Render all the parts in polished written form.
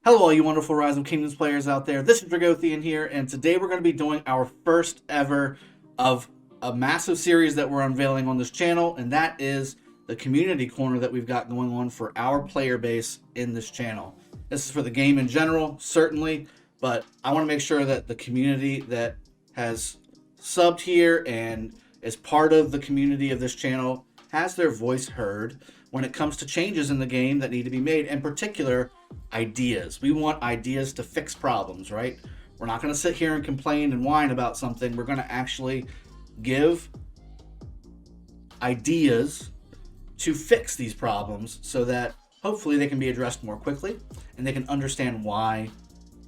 Hello, all you wonderful Rise of Kingdoms players out there. This is Drago here, and today we're going to be doing our first ever of a massive series that we're unveiling on this channel, and that is the community corner that we've got going on for our player base in this channel. This is for the game in general, certainly, but I want to make sure that the community that has subbed here and is part of the community of this channel has their voice heard when it comes to changes in the game that need to be made, in particular, ideas. We want ideas to fix problems, right? We're not going to sit here and complain and whine about something. We're going to actually give ideas to fix these problems so that hopefully they can be addressed more quickly and they can understand why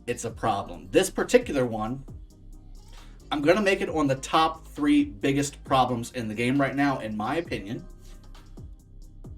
it's a problem. This particular one, I'm going to make it on the top 3 biggest problems in the game right now, in my opinion.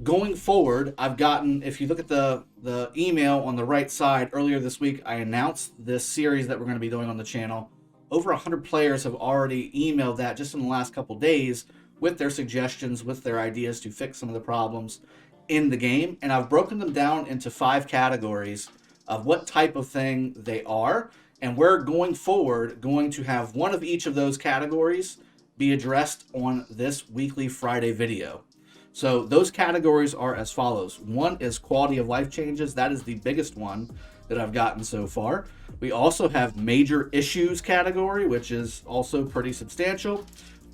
Going forward, I've gotten, if you look at the email on the right side, earlier this week, I announced this series that we're going to be doing on the channel. Over 100 players have already emailed that just in the last couple days with their suggestions, with their ideas to fix some of the problems in the game. And I've broken them down into 5 categories of what type of thing they are. And we're going forward going to have one of each of those categories be addressed on this weekly Friday video. So those categories are as follows. One is quality of life changes. That is the biggest one that I've gotten so far. We also have major issues category, which is also pretty substantial.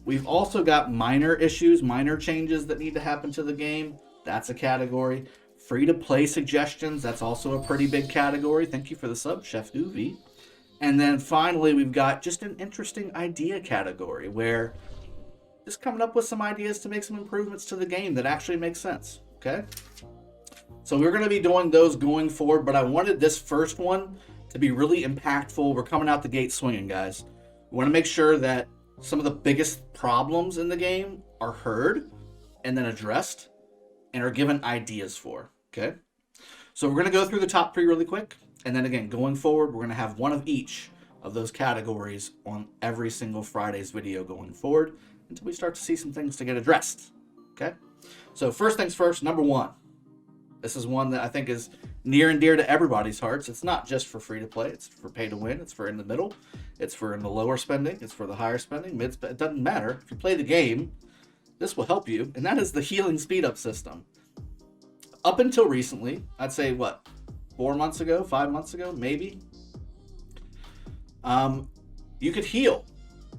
We've also got minor issues, minor changes that need to happen to the game. That's a category. Free to play suggestions. That's also a pretty big category. Thank you for the sub, Chef Uvi. And then finally, we've got just an interesting idea category where just coming up with some ideas to make some improvements to the game that actually make sense, okay? So we're going to be doing those going forward, but I wanted this first one to be really impactful. We're coming out the gate swinging, guys. We want to make sure that some of the biggest problems in the game are heard and then addressed and are given ideas for, okay? So we're going to go through the top 3 really quick, and then again, going forward, we're going to have one of each of those categories on every single Friday's video going forward, until we start to see some things to get addressed, okay? So first things first, number 1. This is one that I think is near and dear to everybody's hearts. It's not just for free to play. It's for pay to win. It's for in the middle. It's for in the lower spending. It's for the higher spending. It doesn't matter. If you play the game, this will help you, and that is the healing speed up system. Up until recently, I'd say, 4 months ago, 5 months ago, maybe, you could heal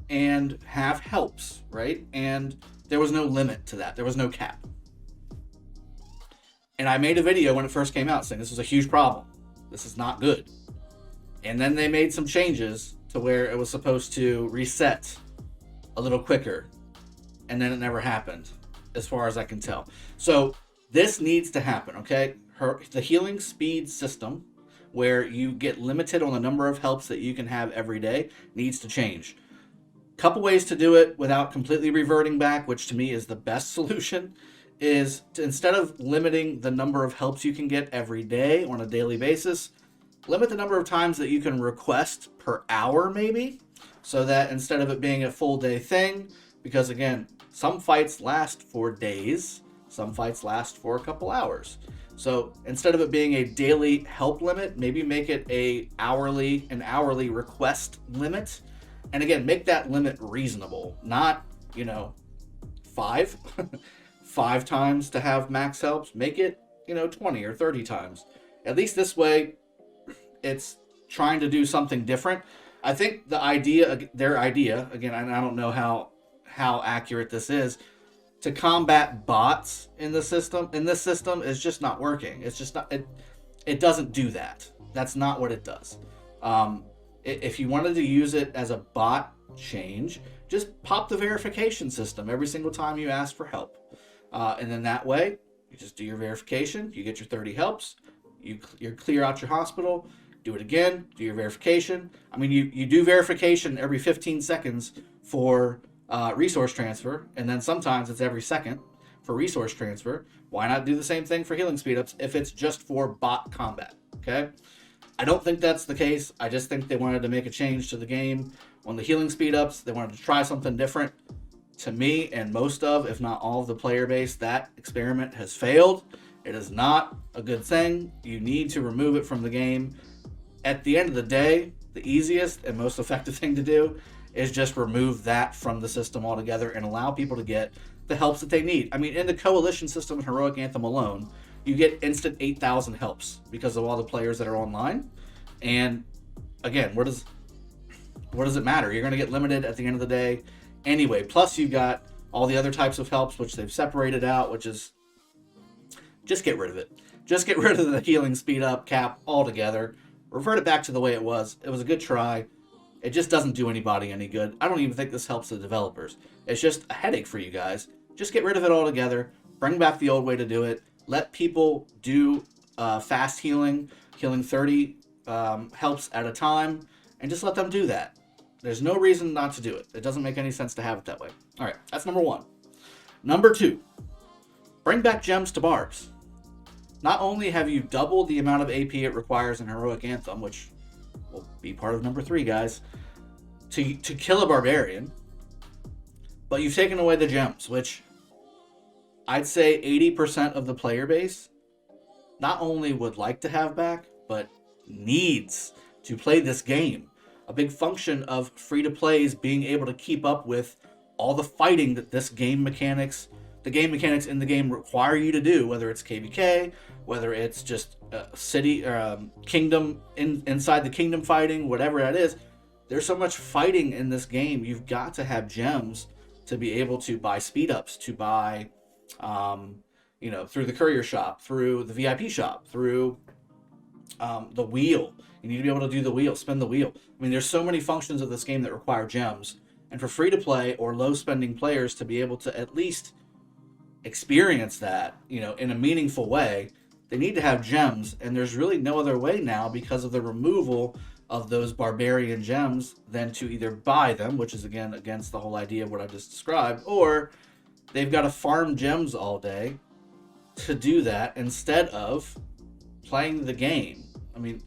and have helps, right? And there was no limit to that. There was no cap. And I made a video when it first came out saying this was a huge problem. This is not good. And then they made some changes to where it was supposed to reset a little quicker. And then it never happened, as far as I can tell. So this needs to happen, okay? The healing speed system, where you get limited on the number of helps that you can have every day, needs to change. Couple ways to do it without completely reverting back, which to me is the best solution, is to, instead of limiting the number of helps you can get every day on a daily basis, limit the number of times that you can request per hour maybe, so that instead of it being a full day thing, because again, some fights last for days, some fights last for a couple hours. So instead of it being a daily help limit, maybe make it an hourly request limit. And again, make that limit reasonable, not, 5, 5 times to have max helps. Make it, 20 or 30 times. At least this way, it's trying to do something different. I think their idea, again, I don't know how accurate this is, to combat bots in this system is just not working. It's just not, it doesn't do that. That's not what it does. If you wanted to use it as a bot change, just pop the verification system every single time you ask for help. And then that way, you just do your verification, you get your 30 helps, you clear out your hospital, do it again, do your verification. I mean, you do verification every 15 seconds for resource transfer, and then sometimes it's every second for resource transfer. Why not do the same thing for healing speed ups if it's just for bot combat, okay? I don't think that's the case. I just think they wanted to make a change to the game on the healing speed ups. They wanted to try something different. To me, and most of, if not all of the player base, that experiment has failed. It is not a good thing. You need to remove it from the game. at the end of the day, the easiest and most effective thing to do is just remove that from the system altogether and allow people to get the helps that they need. I mean, in the coalition system in Heroic Anthem alone, you get instant 8,000 helps because of all the players that are online. And again, what does it matter? You're going to get limited at the end of the day anyway. Plus, you got all the other types of helps, which they've separated out, which is just get rid of it. Just get rid of the healing speed up cap altogether. Revert it back to the way it was. It was a good try. It just doesn't do anybody any good. I don't even think this helps the developers. It's just a headache for you guys. Just get rid of it altogether. Bring back the old way to do it. Let people do fast healing 30 helps at a time, and just let them do that. There's no reason not to do it. It doesn't make any sense to have it that way. All right, that's number one. Number two, bring back gems to barbs. Not only have you doubled the amount of AP it requires in Heroic Anthem, which will be part of number 3, guys, to kill a barbarian, but you've taken away the gems, which I'd say 80% of the player base not only would like to have back, but needs to play this game. A big function of free-to-play is being able to keep up with all the fighting that the game mechanics in the game require you to do, whether it's KVK, whether it's just city or kingdom inside the kingdom fighting, whatever that is. There's so much fighting in this game. You've got to have gems to be able to buy speed ups, to buy, through the courier shop, through the VIP shop, through the wheel. You need to be able to do the wheel, spin the wheel. I mean, there's so many functions of this game that require gems. And for free-to-play or low-spending players to be able to at least experience that, in a meaningful way, they need to have gems. And there's really no other way now because of the removal of those barbarian gems than to either buy them, which is, again, against the whole idea of what I just described, or they've got to farm gems all day to do that instead of playing the game. I mean,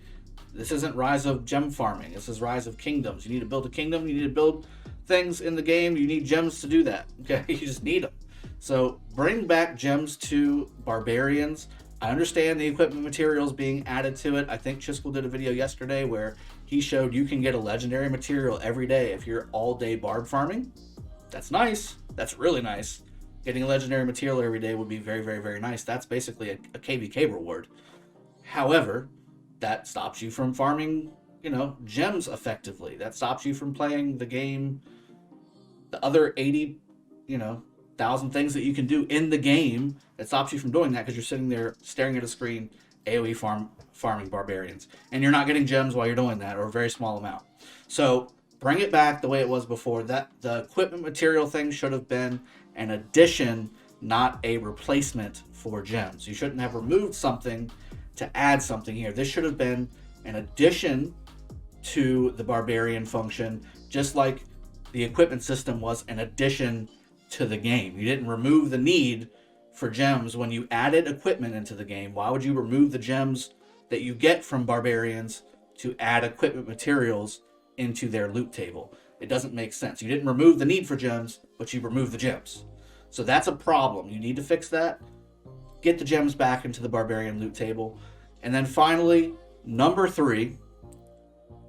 this isn't Rise of Gem Farming. This is Rise of Kingdoms. You need to build a kingdom. You need to build things in the game. You need gems to do that. Okay, you just need them. So bring back gems to barbarians. I understand the equipment materials being added to it. I think Chiskel did a video yesterday where he showed you can get a legendary material every day if you're all day barb farming. That's nice. That's really nice. Getting a legendary material every day would be very, very, very nice. That's basically a KVK reward. However, that stops you from farming, gems effectively. That stops you from playing the game, the other 80,000 things that you can do in the game. It stops you from doing that because you're sitting there staring at a screen, AoE farming barbarians. And you're not getting gems while you're doing that, or a very small amount. So bring it back the way it was before. That the equipment material thing should have been an addition, not a replacement for gems. You shouldn't have removed something to add something here. This should have been an addition to the barbarian function, just like the equipment system was an addition to the game. You didn't remove the need for gems when you added equipment into the game. Why would you remove the gems that you get from barbarians to add equipment materials into their loot table? It doesn't make sense. You didn't remove the need for gems, but you removed the gems. So that's a problem. You need to fix that. Get the gems back into the barbarian loot table. And then finally, number 3,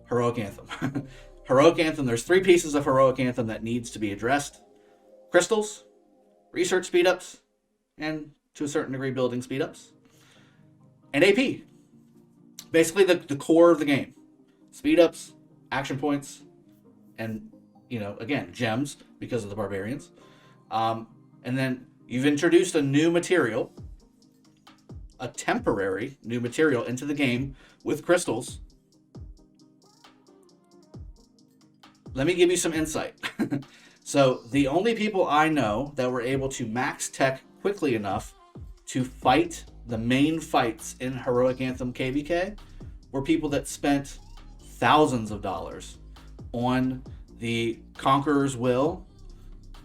Heroic Anthem. Heroic Anthem, there's 3 pieces of Heroic Anthem that needs to be addressed. Crystals, research speedups, and to a certain degree building speedups. And AP. Basically the core of the game. Speedups, action points, and, again, gems because of the barbarians. And then you've introduced a new material, a temporary new material into the game with crystals. Let me give you some insight. So the only people I know that were able to max tech quickly enough to fight the main fights in Heroic Anthem KVK were people that spent thousands of dollars on the Conqueror's Will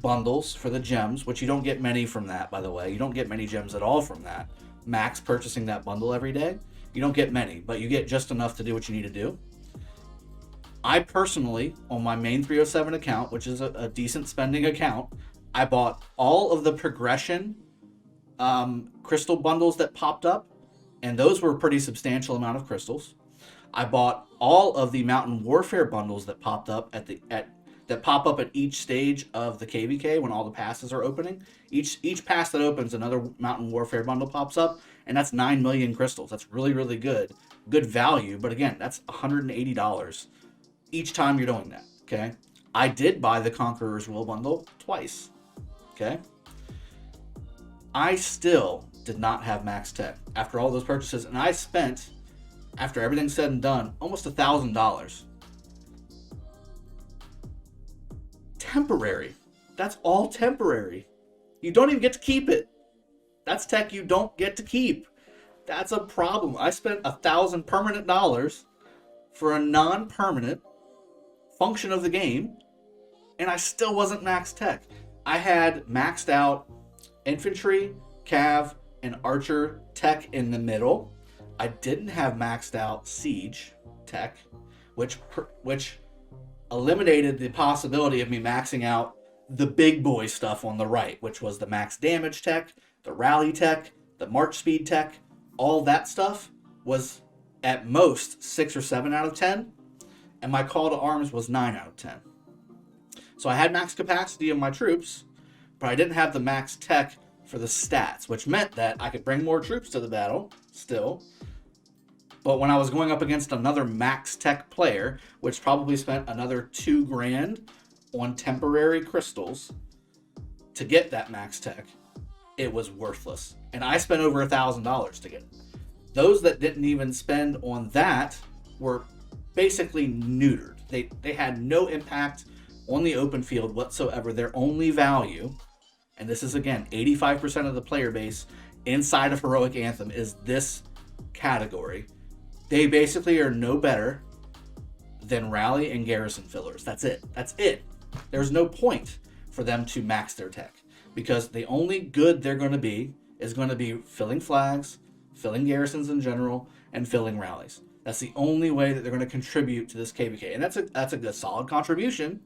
bundles for the gems, which you don't get many from that, by the way. You don't get many gems at all from that. Max purchasing that bundle every day. You don't get many, but you get just enough to do what you need to do. I personally, on my main 307 account, which is a decent spending account, I bought all of the progression crystal bundles that popped up, and those were a pretty substantial amount of crystals. I bought all of the Mountain Warfare bundles that popped up that pop up at each stage of the KVK when all the passes are opening. Each pass that opens, another Mountain Warfare bundle pops up, and that's 9 million crystals. That's really, really good value. But again, that's $180 each time you're doing that. Okay, I did buy the Conqueror's Will bundle twice. Okay, I still did not have max tech after all those purchases, and I spent, after everything's said and done, almost $1,000. Temporary. That's all temporary. You don't even get to keep it. That's tech you don't get to keep. That's a problem. I spent $1,000 permanent dollars for a non-permanent function of the game, and I still wasn't max tech. I had maxed out infantry, cav, and archer tech in the middle. I didn't have maxed out siege tech, which eliminated the possibility of me maxing out the big boy stuff on the right, which was the max damage tech, the rally tech, the march speed tech. All that stuff was at most 6 or 7 out of 10, and my call to arms was 9 out of 10. So I had max capacity of my troops, but I didn't have the max tech for the stats, which meant that I could bring more troops to the battle still. But when I was going up against another max tech player, which probably spent another $2,000 on temporary crystals to get that max tech, it was worthless. And I spent over $1,000 to get it. Those that didn't even spend on that were basically neutered. They had no impact on the open field whatsoever. Their only value, and this is again 85% of the player base inside of Heroic Anthem, is this category. They basically are no better than rally and garrison fillers. That's it. There's no point for them to max their tech, because the only good they're going to be is going to be filling flags, filling garrisons in general, and filling rallies. That's the only way that they're going to contribute to this KVK. And that's a good solid contribution,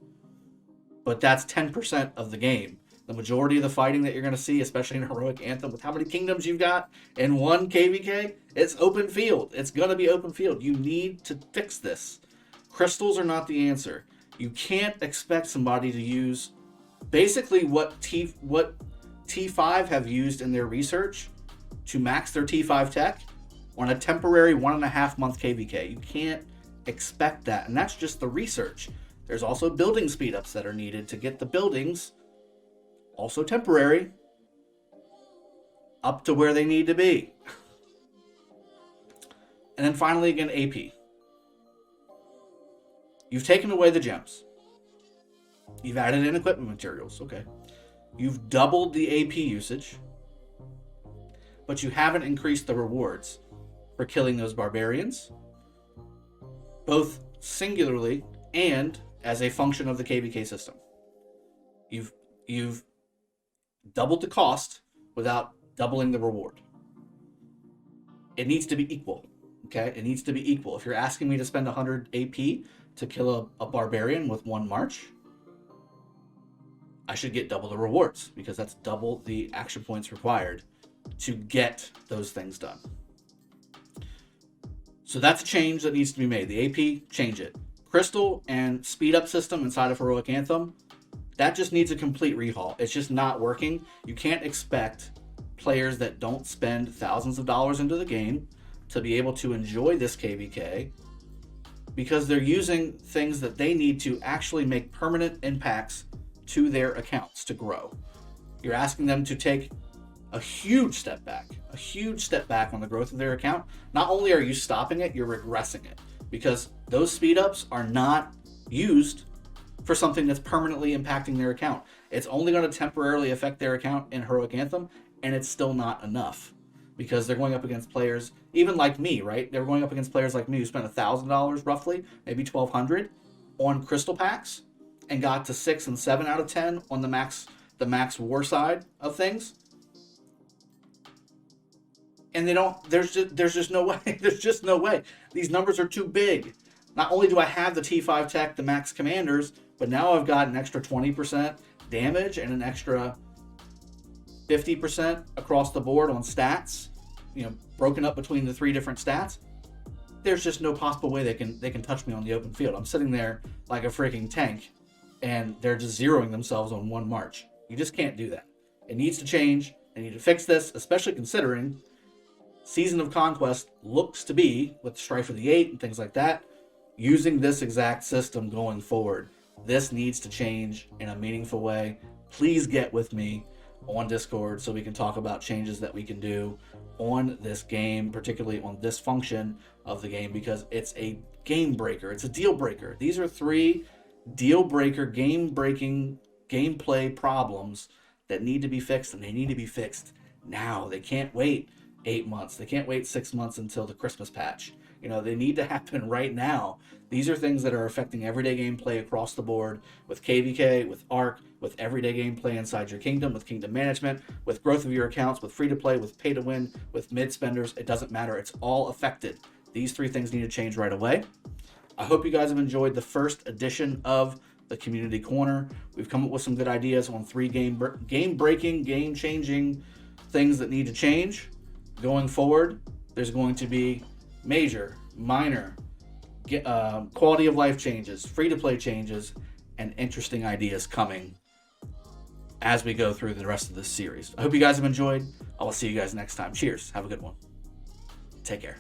but that's 10% of the game. The majority of the fighting that you're going to see, especially in Heroic Anthem, with how many kingdoms you've got in one KVK, it's open field. It's going to be open field. You need to fix this. Crystals are not the answer. You can't expect somebody to use basically what T5 have used in their research to max their T5 tech on a temporary 1.5 month KVK. You can't expect that. And that's just the research. There's also building speedups that are needed to get the buildings, also temporary, up to where they need to be. And then finally, again, AP. You've taken away the gems. You've added in equipment materials, okay. You've doubled the AP usage, but you haven't increased the rewards for killing those barbarians, both singularly and as a function of the KVK system. You've doubled the cost without doubling the reward. It needs to be equal, okay? It needs to be equal. If you're asking me to spend 100 AP to kill a barbarian with one march, I should get double the rewards, because that's double the action points required to get those things done. So that's a change that needs to be made. The AP, change it. Crystal and speed up system inside of Heroic Anthem, that just needs a complete rehaul. It's just not working. You can't expect players that don't spend thousands of dollars into the game to be able to enjoy this KVK, because they're using things that they need to actually make permanent impacts to their accounts to grow. You're asking them to take a huge step back on the growth of their account. Not only are you stopping it, you're regressing it, because those speed ups are not used for something that's permanently impacting their account. It's only going to temporarily affect their account in Heroic Anthem, and it's still not enough, because they're going up against players, even like me, right? They're going up against players like me who spent $1,000 roughly, maybe $1,200 on crystal packs, and got to 6 and 7 out of 10 on the max war side of things. And there's just no way. There's just no way. These numbers are too big. Not only do I have the T5 tech, the max commanders, but now I've got an extra 20% damage and an extra 50% across the board on stats, broken up between the 3 different stats. there's just no possible way they can touch me on the open field. I'm sitting there like a freaking tank, and they're just zeroing themselves on one march. You just can't do that. It needs to change. They need to fix this, especially considering Season of Conquest looks to be, with Strife of the Eight and things like that, using this exact system going forward. This needs to change in a meaningful way. Please get with me on Discord so we can talk about changes that we can do on this game, particularly on this function of the game, because it's a game breaker. It's a deal breaker. These are 3 deal breaker, game breaking gameplay problems that need to be fixed, and they need to be fixed now. They can't wait 8 months. They can't wait 6 months until the Christmas patch. They need to happen right now. These are things that are affecting everyday gameplay across the board with KVK, with ARC, with everyday gameplay inside your kingdom, with kingdom management, with growth of your accounts, with free-to-play, with pay-to-win, with mid-spenders. It doesn't matter. It's all affected. These 3 things need to change right away. I hope you guys have enjoyed the first edition of the Community Corner. We've come up with some good ideas on 3 game-breaking, game-changing things that need to change. Going forward, there's going to be major, minor, quality of life changes, free-to-play changes, and interesting ideas coming as we go through the rest of this series. I hope you guys have enjoyed. I will see you guys next time. Cheers. Have a good one. Take care.